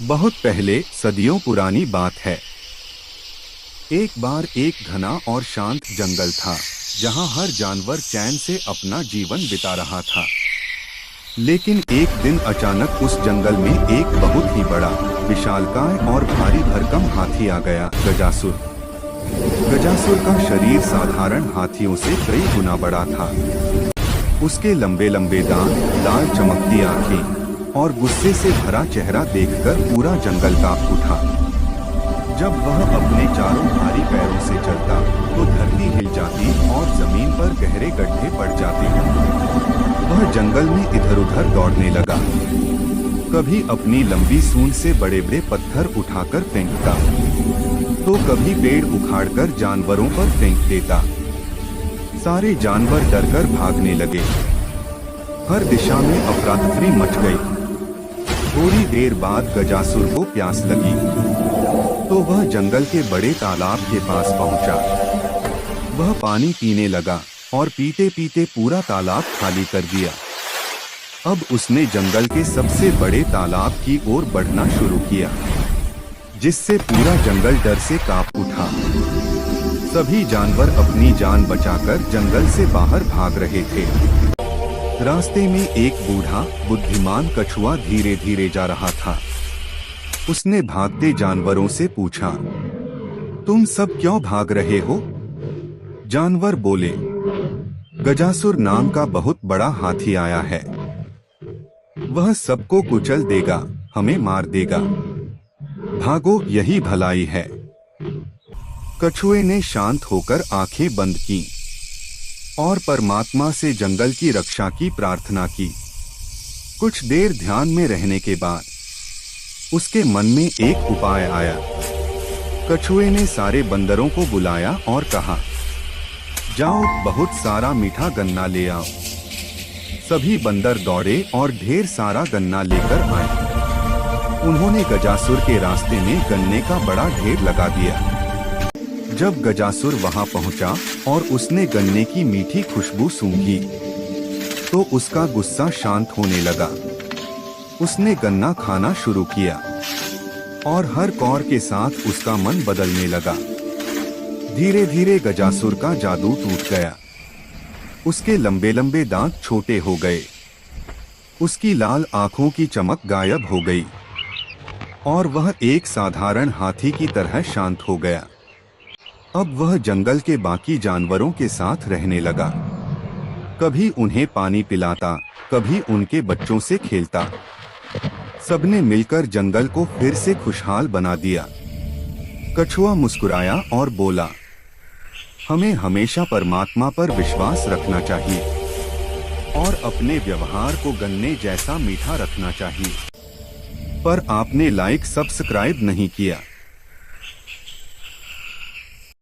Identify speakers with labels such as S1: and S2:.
S1: बहुत पहले, सदियों पुरानी बात है। एक बार एक घना और शांत जंगल था, जहां हर जानवर चैन से अपना जीवन बिता रहा था। लेकिन एक दिन अचानक उस जंगल में एक बहुत ही बड़ा, विशालकाय और भारी भरकम हाथी आ गया। गजासुर। गजासुर का शरीर साधारण हाथियों से कई गुना बड़ा था। उसके लंबे लंबे दांत, लाल चमकती आंखें और गुस्से से भरा चेहरा देखकर पूरा जंगल कांप उठा। जब वह अपने चारों भारी पैरों से चलता तो धरती हिल जाती और जमीन पर गहरे गड्ढे पड़ जाते। वह जंगल में इधर उधर दौड़ने लगा, कभी अपनी लंबी सूंड से बड़े बड़े पत्थर उठाकर फेंकता, तो कभी पेड़ उखाड़कर जानवरों पर फेंक देता। सारे जानवर डरकर भागने लगे। हर दिशा में अफरा-तफरी मच गई। थोड़ी देर बाद गजासुर को प्यास लगी, तो वह जंगल के बड़े तालाब के पास पहुंचा। वह पानी पीने लगा और पीते पीते पूरा तालाब खाली कर दिया। अब उसने जंगल के सबसे बड़े तालाब की ओर बढ़ना शुरू किया, जिससे पूरा जंगल डर से कांप उठा। सभी जानवर अपनी जान बचाकर जंगल से बाहर भाग रहे थे। रास्ते में एक बूढ़ा बुद्धिमान कछुआ धीरे धीरे जा रहा था। उसने भागते जानवरों से पूछा, तुम सब क्यों भाग रहे हो? जानवर बोले, गजासुर नाम का बहुत बड़ा हाथी आया है। वह सबको कुचल देगा, हमें मार देगा। भागो, यही भलाई है। कछुए ने शांत होकर आंखें बंद की और परमात्मा से जंगल की रक्षा की प्रार्थना की। कुछ देर ध्यान में रहने के बाद उसके मन में एक उपाय आया। कछुए ने सारे बंदरों को बुलाया और कहा, जाओ, बहुत सारा मीठा गन्ना ले आओ। सभी बंदर दौड़े और ढेर सारा गन्ना लेकर आए। उन्होंने गजासुर के रास्ते में गन्ने का बड़ा ढेर लगा दिया। जब गजासुर वहां पहुंचा और उसने गन्ने की मीठी खुशबू सूंघी, तो उसका गुस्सा शांत होने लगा। उसने गन्ना खाना शुरू किया और हर कौर के साथ उसका मन बदलने लगा। धीरे धीरे गजासुर का जादू टूट गया। उसके लंबे लंबे दांत छोटे हो गए, उसकी लाल आंखों की चमक गायब हो गई और वह एक साधारण हाथी की तरह शांत हो गया। अब वह जंगल के बाकी जानवरों के साथ रहने लगा। कभी उन्हें पानी पिलाता, कभी उनके बच्चों से खेलता। सबने मिलकर जंगल को फिर से खुशहाल बना दिया। कछुआ मुस्कुराया और बोला, हमें हमेशा परमात्मा पर विश्वास रखना चाहिए और अपने व्यवहार को गन्ने जैसा मीठा रखना चाहिए। पर आपने लाइक सब्सक्राइब नहीं किया।